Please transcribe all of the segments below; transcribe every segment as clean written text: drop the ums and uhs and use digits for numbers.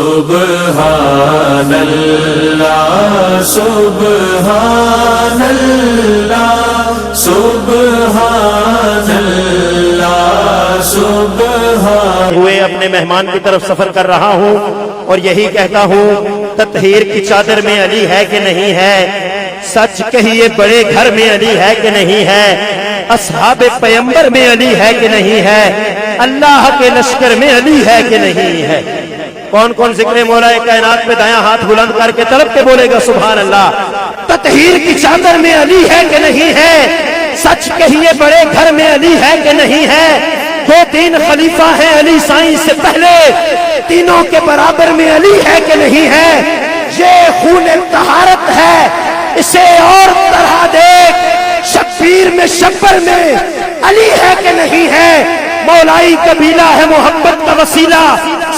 سبحان اللہ سبحان اللہ سبحان اللہ سبحان ہوئے اپنے مہمان کی طرف سفر کر رہا ہوں اور یہی کہتا ہوں تطہیر کی چادر میں علی ہے کہ نہیں ہے؟ سچ کہیے بڑے گھر میں علی ہے کہ نہیں ہے؟ اصحاب پیمبر میں علی ہے کہ نہیں ہے؟ اللہ کے لشکر میں علی ہے کہ نہیں ہے؟ کون کون ذکر مولا کائنات پہ دایاں ہاتھ بلند کر کے طلب کے بولے گا سبحان اللہ؟ تطہیر کی چادر میں علی ہے کہ نہیں ہے؟ سچ کہیے بڑے گھر میں علی ہے کہ نہیں ہے؟ دو تین خلیفہ ہیں علی سائیں سے پہلے، تینوں کے برابر میں علی ہے کہ نہیں ہے؟ یہ خون طہارت ہے، اسے اور طرح دیکھ، شبیر میں شبر میں علی ہے کہ نہیں ہے؟ مولائی قبیلہ ہے محبت کا وسیلہ،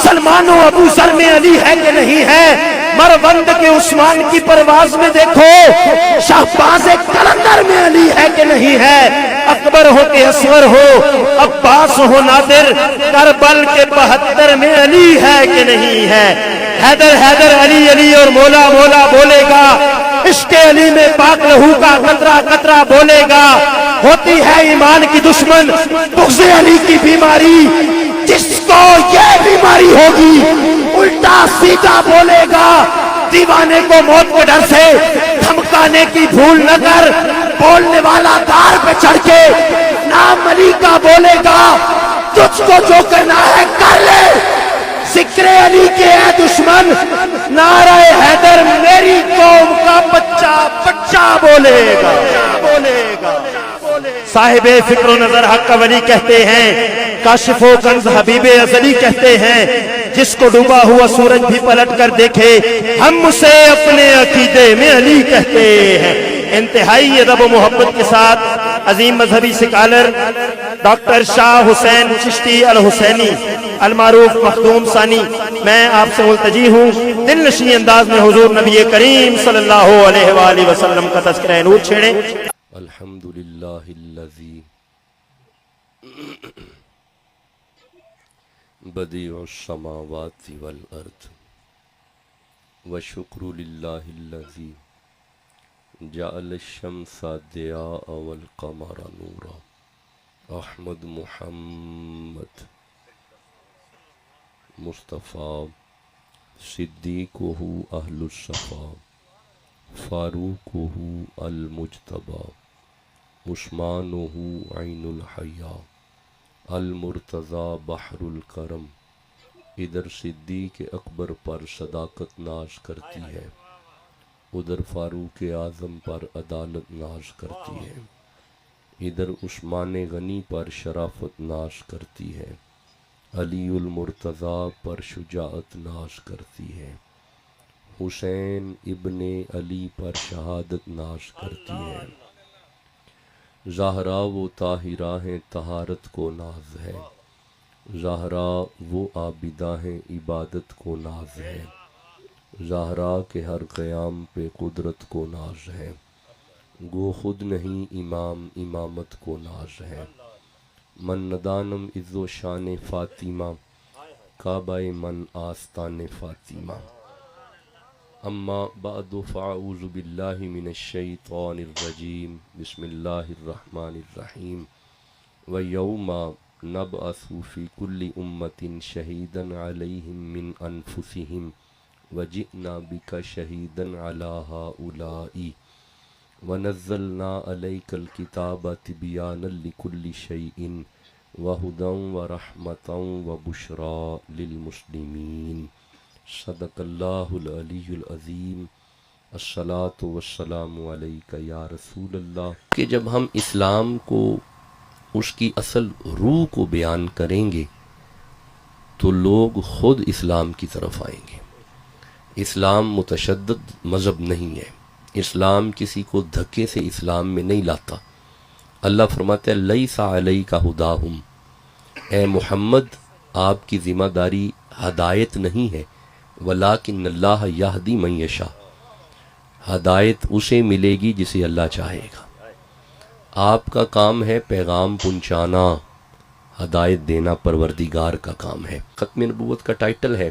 سلمان و ابو ذر میں علی ہے کہ نہیں ہے؟ مروند کے عثمان کی پرواز میں دیکھو، شہباز قلندر میں علی ہے کہ نہیں ہے؟ اکبر ہو کہ اصغر ہو، عباس ہو نادر، کربل کے 72 میں علی ہے کہ نہیں ہے؟ حیدر حیدر علی علی اور مولا مولا بولے گا، عشق علی میں پاک لہو کا قطرہ قطرہ بولے گا۔ ہوتی ہے ایمان کی دشمن بغض علی کی بیماری، جس کو یہ بیماری ہوگی الٹا سیدھا بولے گا۔ دیوانے کو موت کے ڈر سے دھمکانے کی بھول نہ کر، بولنے والا دار پہ چڑھ کے نام علی کا بولے گا۔ تجھ کو جو کرنا ہے کر لے، ذکر علی کے اے دشمن، نعرہ حیدر میری قوم کا بچہ بچہ بولے گا۔ صاحب فکر و نظر حق کا ولی کہتے ہیں، کاشف و کنز حبیب ازلی کہتے ہیں، جس کو ڈوبا ہوا سورج بھی پلٹ کر دیکھے ہم اسے اپنے عقیدے میں علی کہتے ہیں۔ انتہائی ادب و محبت کے ساتھ عظیم مذہبی سکالر ڈاکٹر شاہ حسین چشتی الحسینی المعروف مخدوم ثانی، میں آپ سے ملتجی ہوں دل نشیں انداز میں حضور نبی کریم صلی اللہ علیہ وآلہ وسلم کا تذکرہ نور چھیڑیں۔ الحمدللہ الذی بدیع السماوات والارض وشکر للہ الذی جعل الشمس ضیاء والقمر نورا۔ احمد محمد مصطفیٰ صدیقہ اہل الصفا، فاروقہ المجتبی، عثمانہ عین الحیا، المرتضی بحر الکرم۔ ادھر صدیق اکبر پر صداقت ناز کرتی ہے، ادھر فاروق اعظم پر عدالت ناز کرتی ہے، ادھر عثمان غنی پر شرافت ناز کرتی ہے، علی المرتضی پر شجاعت ناز کرتی ہے، حسین ابن علی پر شہادت ناز کرتی ہے، زہرا و طاہرہ ہیں طہارت کو ناز ہے، زہرا وہ عابدہ ہیں عبادت کو ناز ہے، زہرا کے ہر قیام پہ قدرت کو ناز ہے، گو خود نہیں امام امامت کو ناز ہے، من ندانم عز و شان فاطمہ کعبہ من آستان فاطمہ۔ اما بعد فاعوذ باللہ من الشیطان الرجیم، بسم اللہ الرحمن الرحیم۔ ویوم نبعث فی کل امۃ شہیدا علیہم من انفسہم وجئنا بک شہیدا علی ہؤلاء ونزلنا علیک الکتاب تبیانا لکل شیء وہدی ورحمۃ وبشریٰ للمسلمین۔ صدق اللہ العلی العظیم۔ الصلاۃ والسلام علیک یا رسول اللہ۔ کہ جب ہم اسلام کو اس کی اصل روح کو بیان کریں گے تو لوگ خود اسلام کی طرف آئیں گے۔ اسلام متشدد مذہب نہیں ہے، اسلام کسی کو دھکے سے اسلام میں نہیں لاتا۔ اللہ فرماتا ہے لیس علیک ھداھم، اے محمد آپ کی ذمہ داری ہدایت نہیں ہے، ولیکن اللہ یہدی من یشاء، ہدایت اسے ملے گی جسے اللہ چاہے گا۔ آپ کا کام ہے پیغام پہنچانا، ہدایت دینا پروردگار کا کام ہے۔ ختم نبوت کا ٹائٹل ہے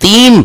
3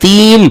3,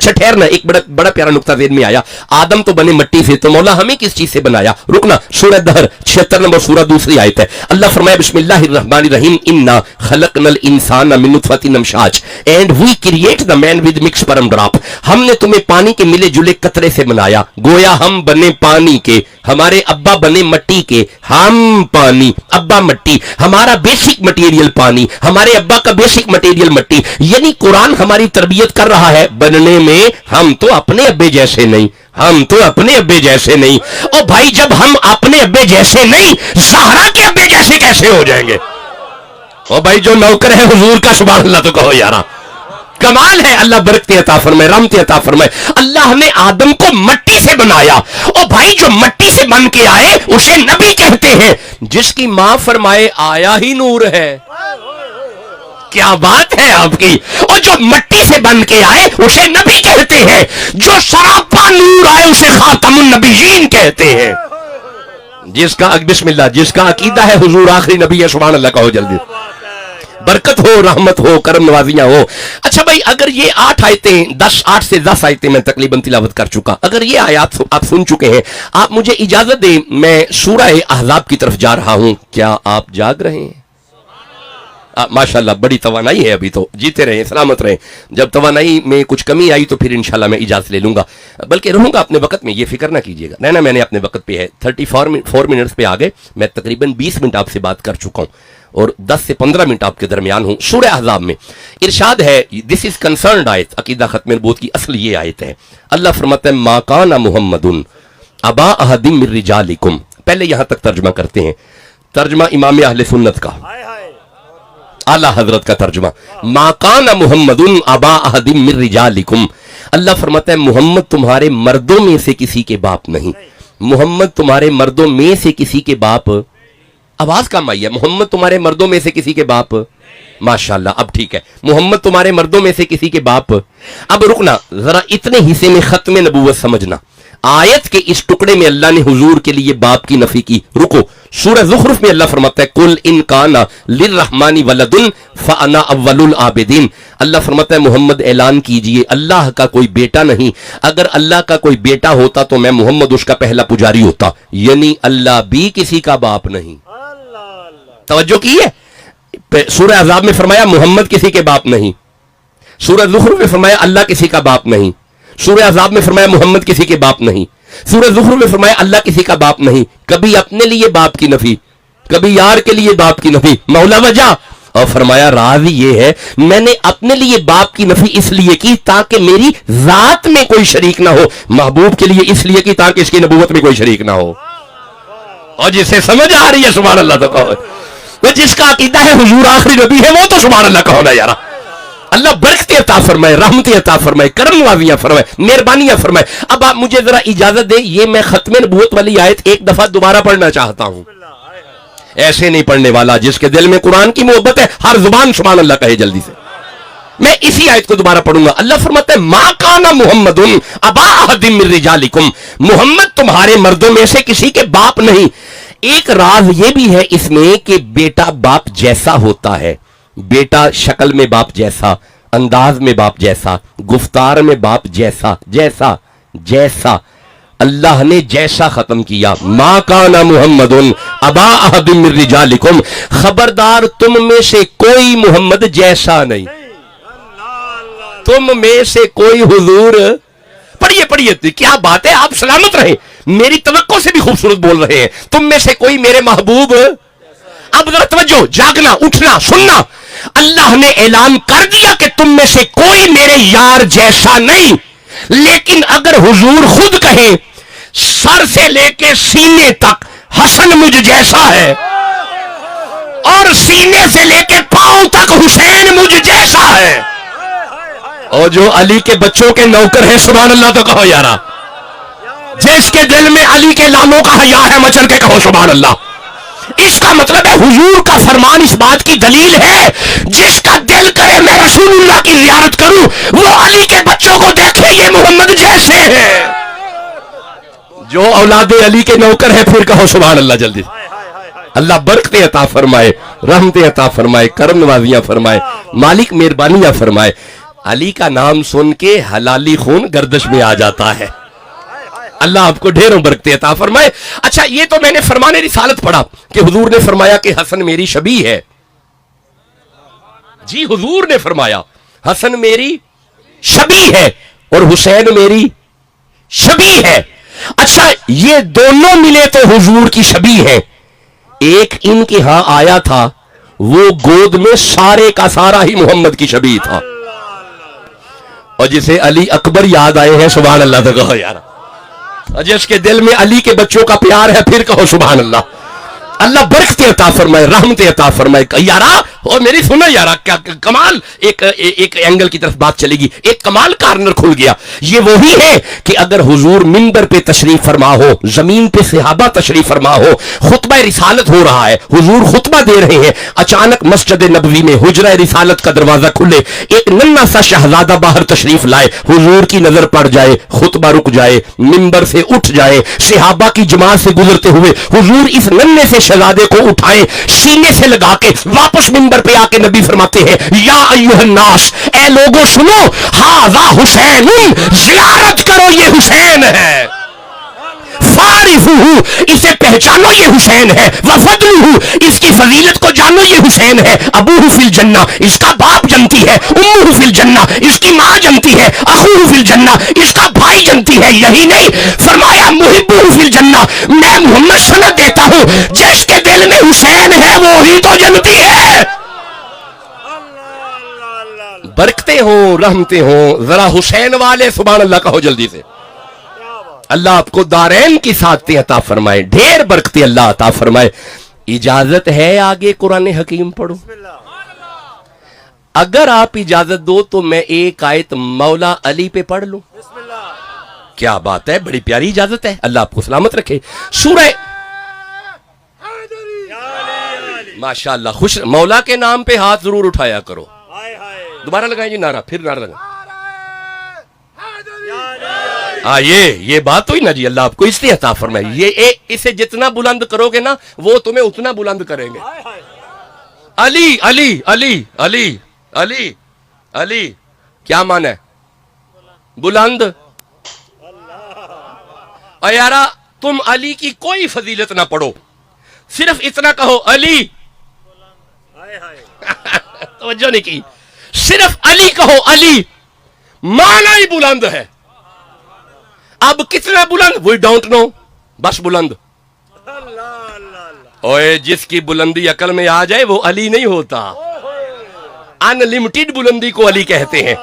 اچھا ٹھہرنا, ایک بڑا پیارا نقطہ ذہن میں آیا. آدم تو بنے مٹی سے, تو مولا ہمیں کس چیز سے بنایا؟ رکنا, سورہ دہر 76 نمبر سورہ دوسری آیت ہے. اللہ فرمایا بسم اللہ الرحمن الرحیم انا خلقنا الانسان من نطفۃ امشاج and we create the man with mix sperm drop. ہم نے تمہیں پانی کے ملے جلے قطرے سے بنایا. گویا ہم بنے پانی کے, ہمارے ابا بنے مٹی کے. ہم پانی, ابا مٹی, ہمارا بیسک مٹیریل پانی, ہمارے ابا کا بیسک مٹیریل مٹی. یعنی قرآن ہماری تربیت کر رہا ہے بننے میں. ہم تو اپنے ابے جیسے نہیں, ہم تو اپنے ابے جیسے نہیں. اور بھائی جب ہم اپنے ابے جیسے نہیں, زہرا کے ابے جیسے کیسے ہو جائیں گے؟ اور بھائی جو نوکر ہے حضور کا, سبحان اللہ تو کہو یارا, کمال ہے. اللہ برکت عطا فرمائے, رحمت عطا فرمائے. اللہ نے آدم کو مٹی سے بنایا, اور بھائی جو مٹی سے بن کے آئے اسے نبی کہتے ہیں, جس کی ماں فرمائے آیا ہی نور ہے. کیا بات ہے آپ کی. اور جو مٹی سے بن کے آئے اسے نبی کہتے ہیں. جو سراپا نور آئے اسے خاتم النبیین کہتے ہیں. جس کا بسم اللہ, جس کا عقیدہ ہے حضور آخری نبی ہے, سبحان اللہ کہو جلدی. برکت ہو, رحمت ہو, کرم نوازیاں ہو. اچھا بھائی, اگر یہ 8 آیتیں 8 سے 10 آیتیں میں تقریباً تلاوت کر چکا, اگر یہ آیات آپ سن چکے ہیں, آپ مجھے اجازت دیں میں سورہ احزاب کی طرف جا رہا ہوں. کیا آپ جاگ رہے ہیں؟ ماشاءاللہ بڑی توانائی ہے, ابھی تو جیتے رہیں, سلامت رہیں. جب توانائی میں کچھ کمی آئی تو پھر انشاءاللہ میں اجازت لے لوں گا, بلکہ رہوں گا اپنے وقت میں, یہ فکر نہ کیجیے گا. نہیں, میں نے اپنے وقت پہ ہے. 34 منٹس پہ آگے میں تقریباً 20 منٹ آپ سے بات کر چکا ہوں, اور 10 سے 15 منٹ آپ کے درمیان ہوں. سورہ احزاب میں ارشاد ہے, دس از کنسرنڈ آیت, عقیدہ ختم نبوت کی اصل یہ آیت ہے. اللہ فرماتا ہے ما کان محمد ابا احد من رجالکم. پہلے یہاں تک ترجمہ کرتے ہیں, ترجمہ امام اہل سنت کا, اعلی حضرت کا ترجمہ. ما کان محمد ابا احد من رجالکم. اللہ فرماتا ہے محمد تمہارے مردوں میں سے کسی کے باپ نہیں. محمد تمہارے مردوں میں سے کسی کے باپ, آواز کم آئی ہے, محمد تمہارے مردوں میں سے کسی کے باپ. ماشاءاللہ اب ٹھیک ہے, محمد تمہارے مردوں میں سے کسی کے باپ. اب رکنا ذرا, اتنے حصے میں ختم نبوت سمجھنا. آیت کے اس ٹکڑے میں اللہ نے حضور کے لیے باپ کی نفی کی. رکو, سورہ زخرف میں اللہ فرماتا ہے قل ان کان للرحمن ولد فانا اول العابدین. اللہ فرماتا ہے محمد اعلان کیجئے اللہ کا کوئی بیٹا نہیں. اگر اللہ کا کوئی بیٹا ہوتا تو میں محمد اس کا پہلا پجاری ہوتا. یعنی اللہ بھی کسی کا باپ نہیں. توجہ کی ہے, سورہ احزاب میں فرمایا محمد کسی کے باپ نہیں, سورہ زخرف میں فرمایا اللہ کسی کا باپ نہیں, سورہ احزاب میں فرمایا محمد کسی کے باپ نہیں, سورہ زخرف میں فرمایا اللہ کسی کا باپ نہیں. کبھی اپنے لیے باپ کی نفی, کبھی یار کے لیے باپ کی نفی. مولا وجہ, اور فرمایا راز یہ ہے میں نے اپنے لیے باپ کی نفی اس لیے کی تاکہ میری ذات میں کوئی شریک نہ ہو. محبوب کے لیے اس لیے کی تاکہ اس کی نبوت میں کوئی شریک نہ ہو. اور جسے سمجھ آ رہی ہے سبحان اللہ تو کہو, جس کا عقیدہ ہے حضور آخری نبی ہے وہ تو سبحان اللہ کہو نا یارا. اللہ برکت عطا فرمائے, رحمت عطا فرمائے, کرم نوازیاں فرمائے, مہربانیاں فرمائے. اب آپ مجھے ذرا اجازت دیں, یہ میں ختم نبوت والی آیت ایک دفعہ دوبارہ پڑھنا چاہتا ہوں. ایسے نہیں پڑھنے والا, جس کے دل میں قرآن کی محبت ہے ہر زبان سبحان اللہ کہے جلدی سے. میں اسی آیت کو دوبارہ پڑھوں گا. اللہ فرماتا ہے ما کان محمد ابا احد من رجالکم. محمد تمہارے مردوں میں سے کسی کے باپ نہیں. ایک راز یہ بھی ہے اس میں کہ بیٹا باپ جیسا ہوتا ہے. بیٹا شکل میں باپ جیسا, انداز میں باپ جیسا, گفتار میں باپ جیسا, جیسا جیسا اللہ نے جیسا ختم کیا. ما کان محمد ابا احد من رجالکم. خبردار تم میں سے کوئی محمد جیسا نہیں, تم میں سے کوئی حضور. پڑھیے کیا بات ہے, آپ سلامت رہیں. میری توقع سے بھی خوبصورت بول رہے ہیں. تم میں سے کوئی میرے محبوب. اب ذرا توجہ, جاگنا, اٹھنا, سننا. اللہ نے اعلان کر دیا کہ تم میں سے کوئی میرے یار جیسا نہیں. لیکن اگر حضور خود کہیں سر سے لے کے سینے تک حسن مجھ جیسا ہے, اور سینے سے لے کے پاؤں تک حسین مجھ جیسا ہے, اور جو علی کے بچوں کے نوکر ہیں سبحان اللہ تو کہو یارا, جس کے دل میں علی کے لاموں کا حیا ہے مچل کے کہو سبحان اللہ. اس کا مطلب ہے حضور کا فرمان اس بات کی دلیل ہے, جس کا دل کرے میں رسول اللہ کی زیارت کروں وہ علی کے بچوں کو دیکھے یہ محمد جیسے ہیں. جو اولاد علی کے نوکر ہیں پھر کہو سبحان اللہ جلدی. اللہ برکت عطا فرمائے, رحمت عطا فرمائے, کرم نوازیاں فرمائے, مالک مہربانیاں فرمائے. علی کا نام سن کے حلالی خون گردش میں آ جاتا ہے. اللہ آپ کو ڈھیروں برکتیں عطا فرمائے. اچھا یہ تو میں نے فرمان رسالت پڑھا کہ حضور نے فرمایا کہ حسن میری شبیہ ہے. جی حضور نے فرمایا حسن میری شبیہ ہے اور حسین میری شبیہ ہے. اچھا یہ دونوں ملے تو حضور کی شبیہ ہے. ایک ان کے ہاں آیا تھا وہ گود میں سارے کا سارا ہی محمد کی شبیہ تھا, اور جسے علی اکبر یاد آئے ہیں سبحان اللہ تو کہو یار, جس کے دل میں علی کے بچوں کا پیار ہے پھر کہو سبحان اللہ. اللہ برکت عطا فرمائے, رحمت عطا فرمائے. یارا اور میری سنو یارا, کیا کمال ایک اینگل کی طرف بات چلے گی, ایک کمال کارنر کھل گیا. یہ وہی ہے کہ اگر حضور منبر پہ تشریف فرما ہو, زمین پہ صحابہ تشریف فرما ہو, خطبہ رسالت ہو رہا ہے, حضور خطبہ دے رہے ہیں, اچانک مسجد نبوی میں حجرہ رسالت کا دروازہ کھلے, ایک ننھا سا شہزادہ باہر تشریف لائے, حضور کی نظر پڑ جائے, خطبہ رک جائے, منبر سے اٹھ جائے, صحابہ کی جماعت سے گزرتے ہوئے حضور اس ننھے سے شہزادے کو اٹھائیں, سینے سے لگا کے واپس منبر پہ آ کے نبی فرماتے ہیں یا ایھا الناس, اے لوگوں سنو, ھذا حسین, زیارت کرو یہ حسین ہے, فارفوہ, اسے پہچانو یہ حسین ہے, وفضلہ, اس کی فضیلت کو جانو یہ حسین ہے, ابوہ فی الجنہ, اس کا باپ جنتی ہے, امہ فی الجنہ, اس کی ماں جنتی ہے, اخوہ فی الجنہ, اس کا بھائی جنتی ہے. یہی نہیں فرمایا محبہ فی الجنہ, میں محمد سند دیتا ہوں جس کے دل میں حسین ہے وہی تو جنتی ہے. برکتیں ہوں, رحمتیں ہوں, ذرا حسین والے سبحان اللہ کہو جلدی سے. اللہ آپ کو دارین کی سعادتیں عطا فرمائے, ڈھیر برکتیں اللہ عطا فرمائے. اجازت ہے آگے قرآن حکیم پڑھو؟ اگر آپ اجازت دو تو میں ایک آیت مولا علی پہ پڑھ لوں. کیا بات ہے, بڑی پیاری اجازت ہے, اللہ آپ کو سلامت رکھے. سورہ ماشاءاللہ خوش, مولا کے نام پہ ہاتھ ضرور اٹھایا کرو. دوبارہ لگائیں جی نعرہ, پھر نعرہ لگائیں. یہ بات ہوئی نا جی, اللہ آپ کو اس لیے عطا فرمائے. یہ اسے جتنا بلند کرو گے نا وہ تمہیں اتنا بلند کریں گے. علی علی علی علی علی علی کیا معنی ہے؟ بلند. اور یارا تم علی کی کوئی فضیلت نہ پڑھو, صرف اتنا کہو علی. توجہ نہیں کی, صرف علی کہو, علی معنی ہی بلند ہے. اب کتنا بلند وی ڈونٹ نو, بس بلند. اوے جس کی بلندی عقل میں آ جائے وہ علی نہیں ہوتا. ان لمیٹڈ بلندی کو علی کہتے ہیں.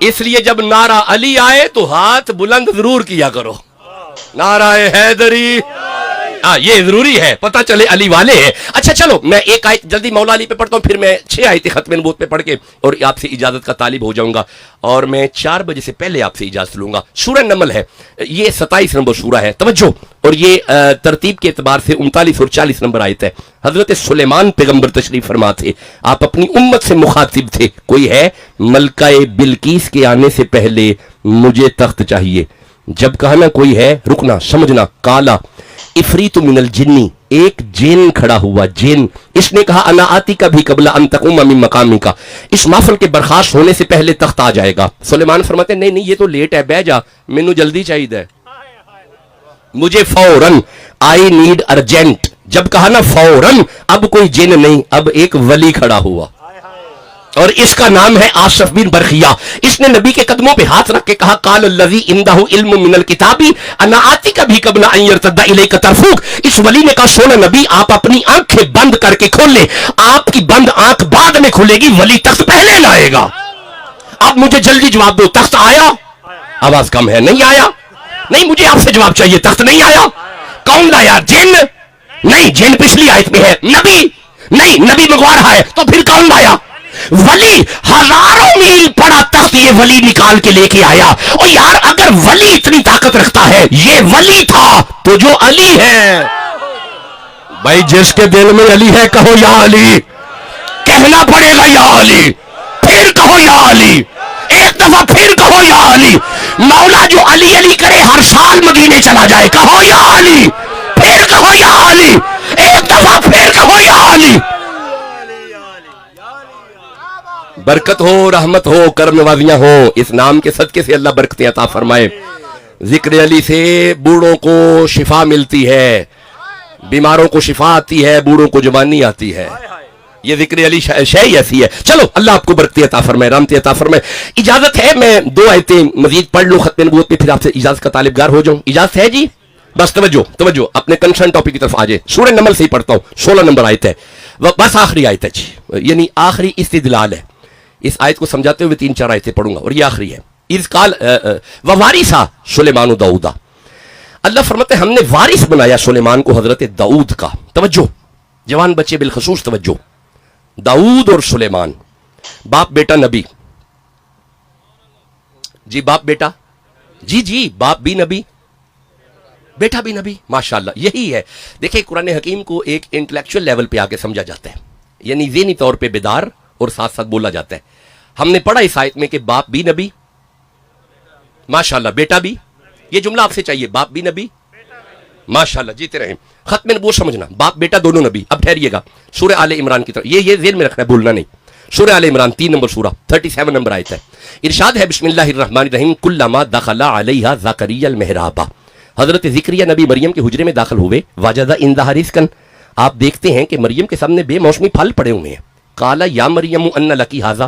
اس لیے جب نعرہ علی آئے تو ہاتھ بلند ضرور کیا کرو. نعرہ حیدری, یہ ضروری ہے, پتہ چلے علی والے ہیں. اچھا چلو میں ایک آیت جلدی مولا علی پہ پڑھتا ہوں, پھر میں 6 آیتیں ختم نبوت پہ پڑھ کے اور آپ سے اجازت کا طالب ہو جاؤں گا, اور میں 4 بجے سے پہلے آپ سے اجازت لوں گا. سورہ نمل ہے, یہ 27 نمبر سورہ ہے, توجہ. اور یہ ترتیب کے اعتبار سے 39 اور 40 نمبر آیت ہے. حضرت سلیمان پیغمبر تشریف فرما تھے, آپ اپنی امت سے مخاطب تھے. کوئی ہے ملکہ بلقیس کے آنے سے پہلے مجھے تخت چاہیے. جب کہا نا کوئی ہے, رکنا سمجھنا, کالا افریت من الجنی, ایک جن کھڑا ہوا, جن. اس نے کہا انا آتی کا بھی قبل ان تقوم من مقامی کا, اس محفل کے برخاست ہونے سے پہلے تخت آ جائے گا. سلیمان فرماتے نہیں نہیں یہ تو لیٹ ہے, بہ جا, مینوں جلدی چاہیے, مجھے فوراً, آئی نیڈ ارجنٹ. جب کہا نا فوراً, اب کوئی جن نہیں, اب ایک ولی کھڑا ہوا, اور اس کا نام ہے آصف بن برخیہ. اس نے نبی کے قدموں پہ ہاتھ رکھ کے کہا قال الذی عنده علم من الکتاب انا آتیک بھی قبل ان یرتد الیک طرفک. اس ولی نے کہا سونا نبی آپ اپنی آنکھیں بند کر کے کھول لیں, آپ کی بند آنکھ بعد میں کھلے گی, ولی تخت پہلے لائے گا. اب مجھے جلدی جواب دو, تخت آیا؟ آواز کم ہے, نہیں آیا. نہیں مجھے آپ سے جواب چاہیے, تخت نہیں آیا. کون لایا؟ جن نہیں, جن پچھلی آیت میں ہے. نبی نہیں, نبی منگوا رہا ہے, تو پھر کون لایا؟ ولی. ہزاروں میل پڑا تخت یہ ولی نکال کے لے کے آیا. اور یار اگر ولی اتنی طاقت رکھتا ہے, یہ ولی تھا تو جو علی ہے, بھائی جس کے دل میں علی ہے کہو یا علی, کہنا پڑے گا یا علی, پھر کہو یا علی, ایک دفعہ پھر کہو یا علی. مولا جو علی علی کرے ہر سال مدینے چلا جائے, کہو یا علی, پھر کہو یا علی, ایک دفعہ پھر کہو یا علی. برکت ہو, رحمت ہو, کرم نوازیاں ہو. اس نام کے صدقے سے اللہ برکتیں عطا فرمائے. ذکر علی سے بوڑھوں کو شفا ملتی ہے, بیماروں کو شفا آتی ہے, بوڑھوں کو جوانی آتی ہے. یہ ذکر علی شے ایسی ہے. چلو اللہ آپ کو برکتی عطا فرمائے, رحمتی عطا فرمائے. اجازت ہے میں 2 آیتیں مزید پڑھ لوں ختم نبوت پہ, پھر آپ سے اجازت کا طالب گار ہو جاؤں. اجازت ہے جی؟ بس توجہ اپنے کنسرن ٹاپک کی طرف آ جائے. سورہ نمل سے ہی پڑھتا ہوں, 16 نمبر آیت ہے, بس آخری آیت ہے جی, یعنی آخری استدلال ہے. اس آیت کو سمجھاتے ہوئے 3-4 آیتیں پڑھوں گا اور یہ آخری ہے. اذ قال ووارثا سلیمان داؤد, اللہ فرماتے ہیں ہم نے وارث بنایا سلیمان کو حضرت داؤد کا. توجہ جوان بچے بالخصوص توجہ. داؤد اور سلیمان باپ بیٹا نبی. جی باپ بیٹا, جی باپ بھی نبی بیٹا بھی نبی. ماشاءاللہ یہی ہے. دیکھیں قرآن حکیم کو ایک انٹلیکچوئل لیول پہ آ کے سمجھا جاتا ہے, یعنی ذہنی طور پہ بیدار اور ساتھ ساتھ بولا جاتا ہے. ہم نے پڑھا اس آیت میں کہ باپ بھی نبی, ماشاءاللہ بیٹا بھی. یہ جملہ آپ سے چاہیے, باپ بھی نبی, ماشاءاللہ جیتے رہیں. ختم نبوت سمجھنا, باپ بیٹا دونوں نبی. اب ٹھہریے گا, سورہ آل عمران کی طرف یہ ذہن میں رکھنا ہے, بھولنا نہیں. سورہ آل عمران 3 نمبر سورہ 37 نمبر آیت ہے. ارشاد ہے بسم اللہ الرحمن الرحیم کلما دخل علیہا زکریا المحراب, حضرت زکریا نبی مریم کے حجرے میں داخل ہوئے. وجد عندہا رزقا, آپ دیکھتے ہیں کہ مریم کے سامنے بے موسمی پھل پڑے ہوئے ہیں. قال یا مریم ان لکی ھذا,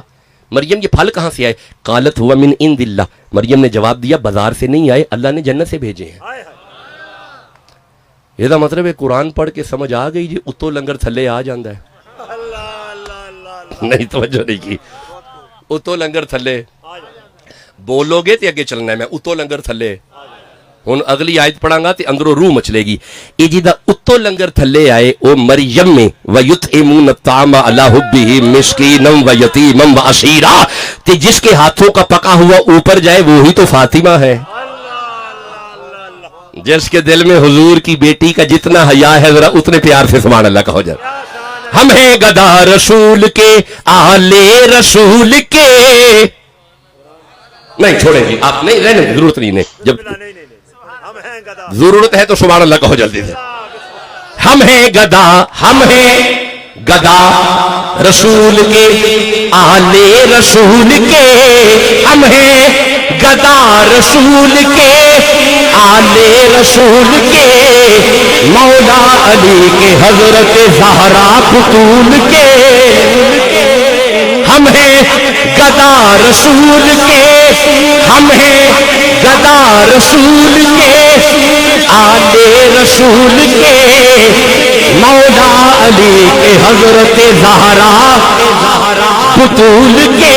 مریم یہ پھل کہاں سے آئے؟ قالت ہوا من عند اللہ, مریم نے جواب دیا بازار سے نہیں آئے, اللہ نے جنت سے بھیجے ہیں. یہ مطلب ہے قرآن پڑھ کے سمجھ آ گئی جی, اتو لنگر تھلے آ جاندہ ہے. نہیں توجہ نہیں کی. اتو لنگر تھلے بولو گے تو اگے چلنا ہے. میں اتو لنگر تھلے ہن اگلی آیت پڑھاں گا تے اندروں روح مچلے گی. اے جی دا اتو لنگر تھلے آئے او مریم میں وَيُطْعِمُونَ الطَّعَامَ عَلَىٰ حُبِّهِ مِسْكِينًا وَيَتِيمًا وَأَسِيرًا, تے جس کے ہاتھوں کا پکا ہوا اوپر جائے وہی تو فاطمہ ہے. جس کے دل میں حضور کی بیٹی کا جتنا حیا ہے ذرا اتنے پیار سے سبحان اللہ کہو جائے. ہم ہیں گدا رسول کے, آل رسول کے. نہیں چھوڑیں گے آپ, نہیں رہنے ضرورت نہیں ہے, جب ضرورت ہے تو سبحان اللہ کہو جلدی سے. ہم ہیں گدا رسول کے, آل رسول کے. ہم ہیں گدا رسول کے, آل رسول کے. مولا علی کے, حضرت زہرا بطول کے. ہم ہیں گدا رسول کے, ہم ہیں گدا رسول کے, آل رسول کے. مولا علی کے, حضرت زہرا بطول کے.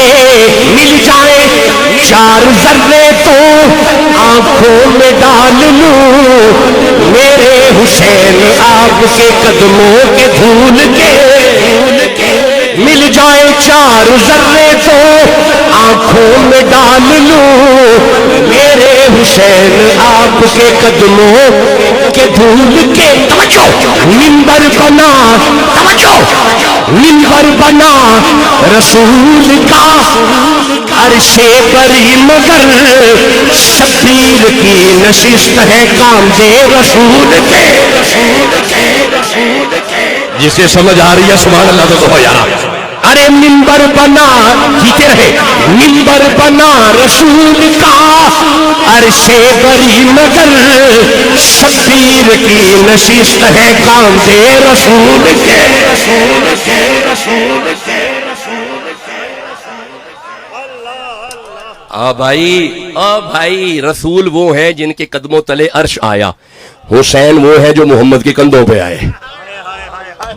مل جائے 4 ذرے تو آنکھوں میں ڈال لوں, میرے حسین آپ کے قدموں کے دھول کے. مل جائے 4 ذرے تو آنکھوں میں ڈال لوں, میرے حسین آپ کے قدموں کے دھول کے. منبر بنا, منبر بنا رسول کا, عرش بری مگر شبیر کی نشست ہے کام دے رسول کے. جسے سمجھ آ رہی ہے سبحان اللہ تو ہو یار. ارے منبر بنا, جیتے رہے, منبر بنا رسول کا, عرش بری مگر شبیر کی نشست ہے کام دے رسول کے. بھائی رسول وہ ہیں جن کے قدموں تلے عرش آیا, حسین وہ ہے جو محمد کے کندھوں پہ آئے.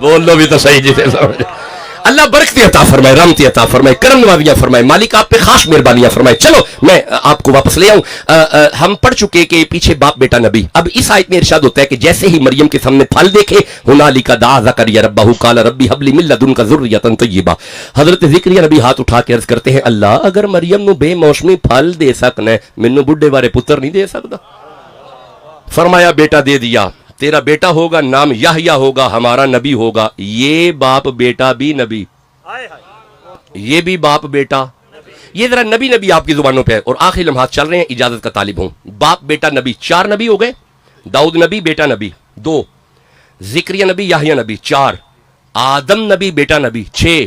بول لو بھی تو صحیح جی. اللہ برکتی عطا فرمائے, رحمتی عطا فرمائے, کرم نوازیاں فرمائے, مالک آپ پہ خاص مہربانیاں فرمائے. چلو میں آپ کو واپس لے آؤں. ہم پڑھ چکے کہ پیچھے باپ بیٹا نبی. اب اس آیت میں ارشاد ہوتا ہے کہ جیسے ہی مریم کے سامنے پھل دیکھے, ہنالک دعا زکریا ربہ قال ربی ہب لی من لدنک ذریۃ طیبہ. حضرت زکریا نبی ہاتھ اٹھا کے عرض کرتے ہیں اللہ اگر مریم نو بے موسمی پھل دے سکنا ہے, مینوں بڈھے بارے پتر نہیں دے سکتا. فرمایا بیٹا دے دیا, تیرا بیٹا ہوگا, نام یحییٰ ہوگا, ہمارا نبی ہوگا. یہ باپ بیٹا بھی نبی, یہ بھی باپ بیٹا. یہ ذرا نبی نبی آپ کی زبانوں پہ ہے اور آخری لمحات چل رہے ہیں, اجازت کا طالب ہوں. باپ بیٹا نبی 4 نبی ہو گئے. داؤد نبی بیٹا نبی 2, زکریا نبی یحییٰ نبی 4, آدم نبی بیٹا نبی 6,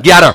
11।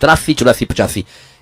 83, 84, 85।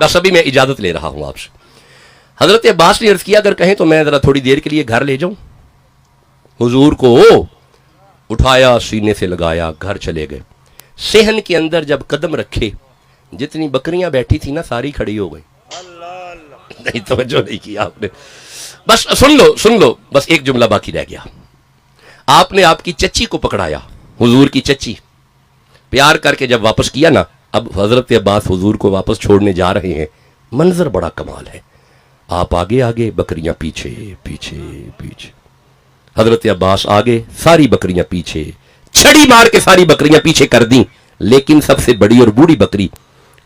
بس ابھی میں اجازت لے رہا ہوں آپ سے. حضرت عباس نے عرض کیا اگر کہیں تو میں ذرا تھوڑی دیر کے لیے گھر لے جاؤں. حضور کو اٹھایا, سینے سے لگایا, گھر چلے گئے. صحن کے اندر جب قدم رکھے, جتنی بکریاں بیٹھی تھی نا ساری کھڑی ہو گئی. نہیں توجہ نہیں کیا آپ نے. بس سن لو بس ایک جملہ باقی رہ گیا. آپ نے آپ کی چچی کو پکڑایا, حضور کی چچی, پیار کر کے جب واپس کیا نا, اب حضرت عباس حضور کو واپس چھوڑنے جا رہے ہیں. منظر بڑا کمال ہے. آپ آگے آگے, بکریاں پیچھے پیچھے پیچھے. حضرت عباس آگے, ساری بکریاں پیچھے. چھڑی مار کے ساری بکریاں پیچھے کر دیں, لیکن سب سے بڑی اور بوڑھی بکری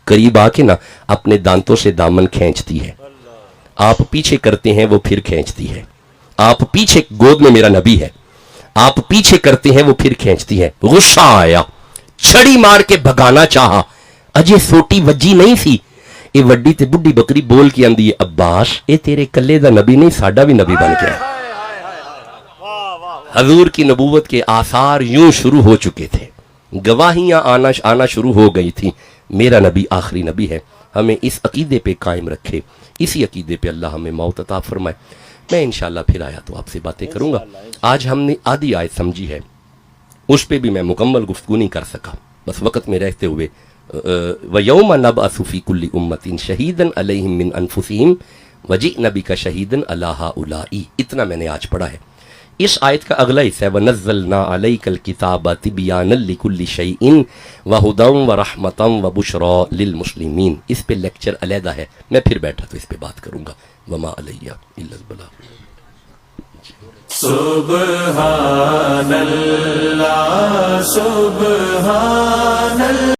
قریب آ کے نا اپنے دانتوں سے دامن کھینچتی ہے. آپ پیچھے کرتے ہیں, وہ پھر کھینچتی ہے. آپ پیچھے, گود میں میرا نبی ہے, آپ پیچھے کرتے ہیں, وہ پھر کھینچتی ہے. غصہ آیا, چھڑی مار کے بھگانا چاہا, اجے سوٹی وجی نہیں سی. اے وڈی تے بڈھی بکری بول کے آندی ہے عباس اے تیرے کلے دا نبی نہیں, ساڈا بھی نبی بن گیا. حضور کی نبوت کے آثار یوں شروع ہو چکے تھے, گواہیاں آنا شروع ہو گئی تھیں. میرا نبی آخری نبی ہے. ہمیں اس عقیدے پہ قائم رکھے, اسی عقیدے پہ اللہ ہمیں موت عطا فرمائے. میں انشاءاللہ پھر آیا تو آپ سے باتیں کروں گا. آج ہم نے آدھی آیت سمجھی ہے, اس پہ بھی میں مکمل گفتگو نہیں کر سکا بس وقت میں رہتے ہوئے. وَيَوْمَ نَبْعَثُ فِي كُلِّ أُمَّةٍ شَهِيدًا عَلَيْهِمْ مِنْ أَنفُسِهِمْ وَجِئْنَا بِكَ شَهِيدًا عَلَى هَؤُلَاءِ. اتنا میں نے آج پڑھا ہے. اس آیت کا اگلا حصہ ہے وَنَزَّلْنَا عَلَيْكَ الْكِتَابَ تِبْيَانًا لِكُلِّ شَيْءٍ وَهُدًى وَرَحْمَةً وَبُشْرَى لِلْمُسْلِمِينَ. اس پہ لیکچر علیحدہ ہے, میں پھر بیٹھا تو اس پہ بات کروں گا. وَمَا عَلَيَّ إِلَّا الْبَلَاغُ. سبحان اللہ سبحان اللہ.